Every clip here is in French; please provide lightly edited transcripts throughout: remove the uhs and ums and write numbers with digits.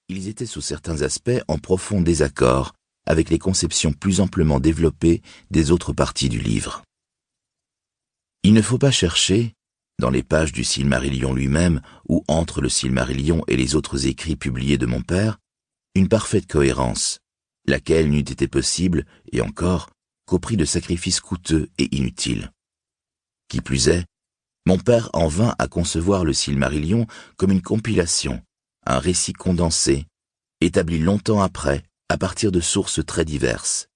Ils étaient sous certains aspects en profond désaccord avec les conceptions plus amplement développées des autres parties du livre. Il ne faut pas chercher, dans les pages du Silmarillion lui-même ou entre le Silmarillion et les autres écrits publiés de mon père, une parfaite cohérence, laquelle n'eût été possible, et encore, qu'au prix de sacrifices coûteux et inutiles. Qui plus est, mon père en vint à concevoir le Silmarillion comme une compilation, un récit condensé, établi longtemps après, à partir de sources très diverses,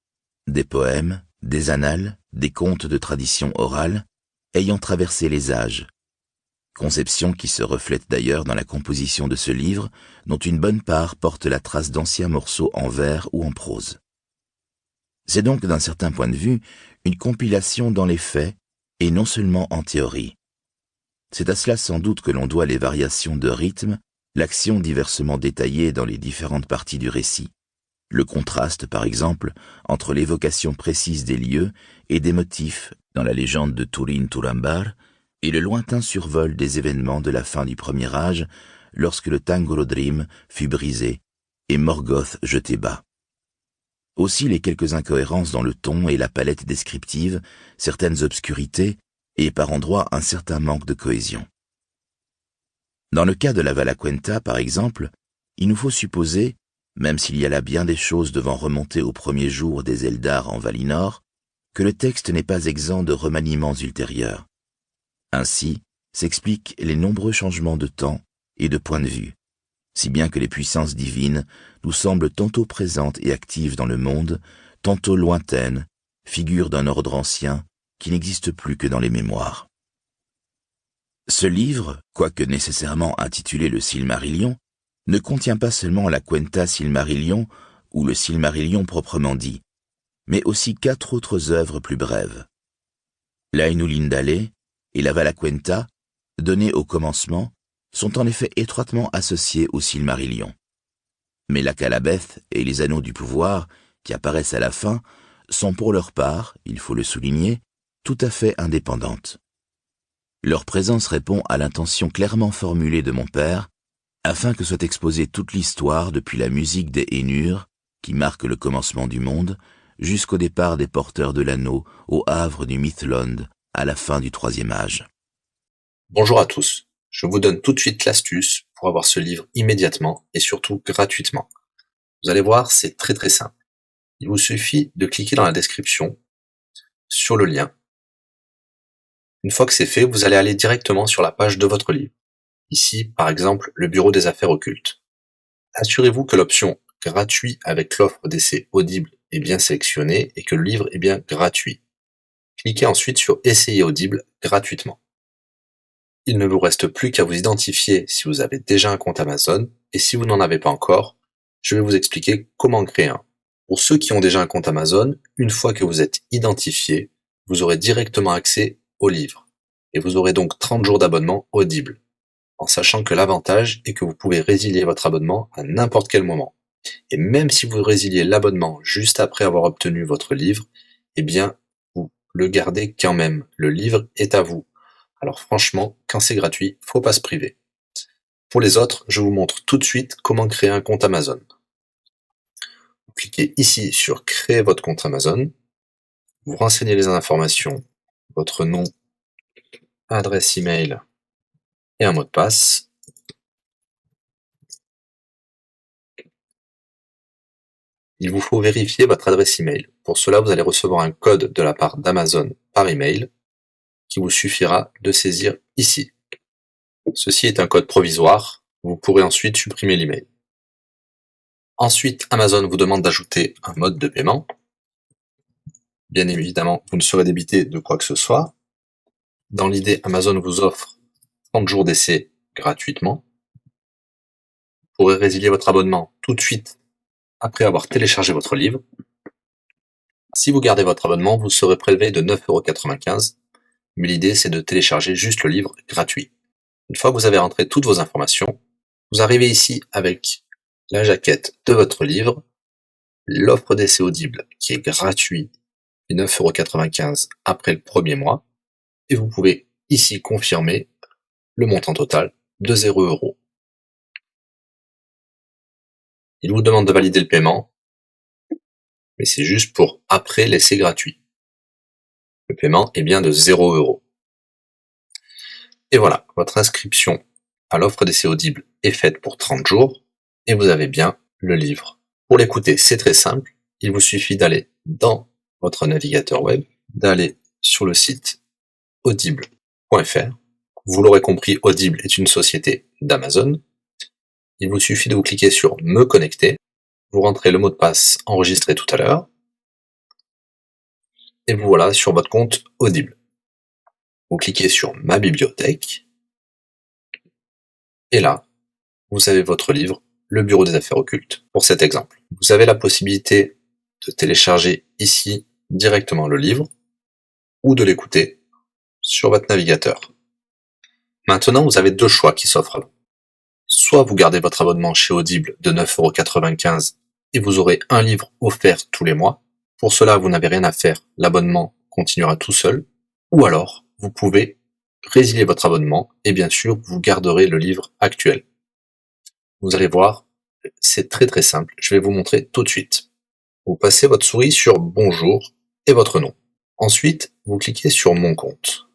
des poèmes, des annales, des contes de tradition orale, ayant traversé les âges. Conception qui se reflète d'ailleurs dans la composition de ce livre, dont une bonne part porte la trace d'anciens morceaux en vers ou en prose. C'est donc, d'un certain point de vue, une compilation dans les faits, et non seulement en théorie. C'est à cela sans doute que l'on doit les variations de rythme, l'action diversement détaillée dans les différentes parties du récit, le contraste, par exemple, entre l'évocation précise des lieux et des motifs dans la légende de Turin Turambar et le lointain survol des événements de la fin du Premier Âge lorsque le Tangolodrim fut brisé et Morgoth jeté bas. Aussi les quelques incohérences dans le ton et la palette descriptive, certaines obscurités et par endroits un certain manque de cohésion. Dans le cas de la Valaquenta, par exemple, il nous faut supposer, même s'il y a là bien des choses devant remonter aux premiers jours des Eldar en Valinor, que le texte n'est pas exempt de remaniements ultérieurs. Ainsi s'expliquent les nombreux changements de temps et de point de vue, si bien que les puissances divines nous semblent tantôt présentes et actives dans le monde, tantôt lointaines, figures d'un ordre ancien qui n'existe plus que dans les mémoires. Ce livre, quoique nécessairement intitulé le Silmarillion, ne contient pas seulement la Quenta Silmarillion ou le Silmarillion proprement dit, mais aussi 4 autres œuvres plus brèves. L'Ainulindale et la Valaquenta, données au commencement, sont en effet étroitement associées au Silmarillion. Mais la Calabeth et les Anneaux du pouvoir, qui apparaissent à la fin, sont pour leur part, il faut le souligner, tout à fait indépendantes. Leur présence répond à l'intention clairement formulée de mon père, afin que soit exposée toute l'histoire depuis la musique des Ainur, qui marque le commencement du monde, jusqu'au départ des porteurs de l'anneau au havre du Mithlond, à la fin du Troisième Âge. Bonjour à tous, je vous donne tout de suite l'astuce pour avoir ce livre immédiatement et surtout gratuitement. Vous allez voir, c'est très simple. Il vous suffit de cliquer dans la description sur le lien. Une fois que c'est fait, vous allez aller directement sur la page de votre livre. Ici, par exemple, le bureau des affaires occultes. Assurez-vous que l'option gratuit avec l'offre d'essai audible est bien sélectionnée et que le livre est bien gratuit. Cliquez ensuite sur Essayer audible gratuitement. Il ne vous reste plus qu'à vous identifier si vous avez déjà un compte Amazon, et si vous n'en avez pas encore, je vais vous expliquer comment créer un. Pour ceux qui ont déjà un compte Amazon, une fois que vous êtes identifié, vous aurez directement accès au livre, et vous aurez donc 30 jours d'abonnement Audible, en sachant que l'avantage est que vous pouvez résilier votre abonnement à n'importe quel moment. Et même si vous résiliez l'abonnement juste après avoir obtenu votre livre, eh bien, vous le gardez quand même. Le livre est à vous. Alors franchement, quand c'est gratuit, faut pas se priver. Pour les autres, je vous montre tout de suite comment créer un compte Amazon. Vous cliquez ici sur créer votre compte Amazon. Vous renseignez les informations, votre nom, adresse email et un mot de passe. Il vous faut vérifier votre adresse email. Pour cela, vous allez recevoir un code de la part d'Amazon par email qui vous suffira de saisir ici. Ceci est un code provisoire. Vous pourrez ensuite supprimer l'email. Ensuite, Amazon vous demande d'ajouter un mode de paiement. Bien évidemment, vous ne serez débité de quoi que ce soit. Dans l'idée, Amazon vous offre 30 jours d'essai gratuitement. Vous pourrez résilier votre abonnement tout de suite après avoir téléchargé votre livre. Si vous gardez votre abonnement, vous serez prélevé de 9,95 €, mais l'idée c'est de télécharger juste le livre gratuit. Une fois que vous avez rentré toutes vos informations, vous arrivez ici avec la jaquette de votre livre, l'offre d'essai audible qui est gratuit et 9,95 € après le premier mois, et vous pouvez ici confirmer le montant total de 0 €. Il vous demande de valider le paiement, mais c'est juste pour après l'essai gratuit. Le paiement est bien de 0 €. Et voilà, votre inscription à l'offre d'essai Audible est faite pour 30 jours et vous avez bien le livre. Pour l'écouter, c'est très simple. Il vous suffit d'aller dans votre navigateur web, d'aller sur le site audible.fr. Vous l'aurez compris, Audible est une société d'Amazon. Il vous suffit de vous cliquer sur Me connecter. Vous rentrez le mot de passe enregistré tout à l'heure. Et vous voilà sur votre compte Audible. Vous cliquez sur Ma bibliothèque. Et là, vous avez votre livre, Le Bureau des Affaires Occultes, pour cet exemple. Vous avez la possibilité de télécharger ici directement le livre ou de l'écouter sur votre navigateur. Maintenant, vous avez deux choix qui s'offrent à vous. Soit vous gardez votre abonnement chez Audible de 9,95 € et vous aurez un livre offert tous les mois. Pour cela, vous n'avez rien à faire, l'abonnement continuera tout seul. Ou alors, vous pouvez résilier votre abonnement et bien sûr, vous garderez le livre actuel. Vous allez voir, c'est très très simple, je vais vous montrer tout de suite. Vous passez votre souris sur Bonjour et votre nom. Ensuite, vous cliquez sur Mon compte.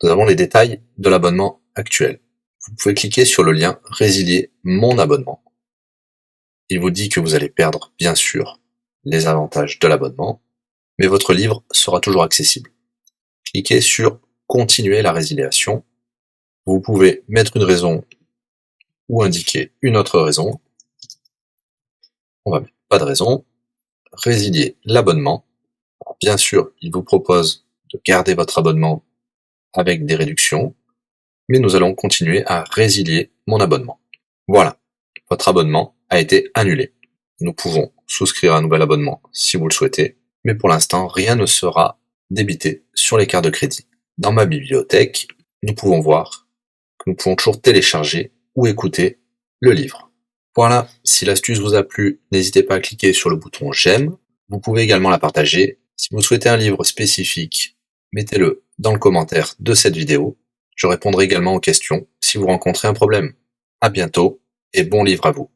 Nous avons les détails de l'abonnement actuel. Vous pouvez cliquer sur le lien Résilier mon abonnement. Il vous dit que vous allez perdre, bien sûr, les avantages de l'abonnement, mais votre livre sera toujours accessible. Cliquez sur Continuer la résiliation. Vous pouvez mettre une raison ou indiquer une autre raison. On va mettre pas de raison. Résilier l'abonnement. Bien sûr, il vous propose de garder votre abonnement avec des réductions, mais nous allons continuer à résilier mon abonnement. Voilà, votre abonnement a été annulé. Nous pouvons souscrire un nouvel abonnement si vous le souhaitez, mais pour l'instant, rien ne sera débité sur les cartes de crédit. Dans ma bibliothèque, nous pouvons voir que nous pouvons toujours télécharger ou écouter le livre. Voilà, si l'astuce vous a plu, n'hésitez pas à cliquer sur le bouton j'aime. Vous pouvez également la partager. Si vous souhaitez un livre spécifique, mettez-le dans le commentaire de cette vidéo. Je répondrai également aux questions si vous rencontrez un problème. À bientôt et bon livre à vous.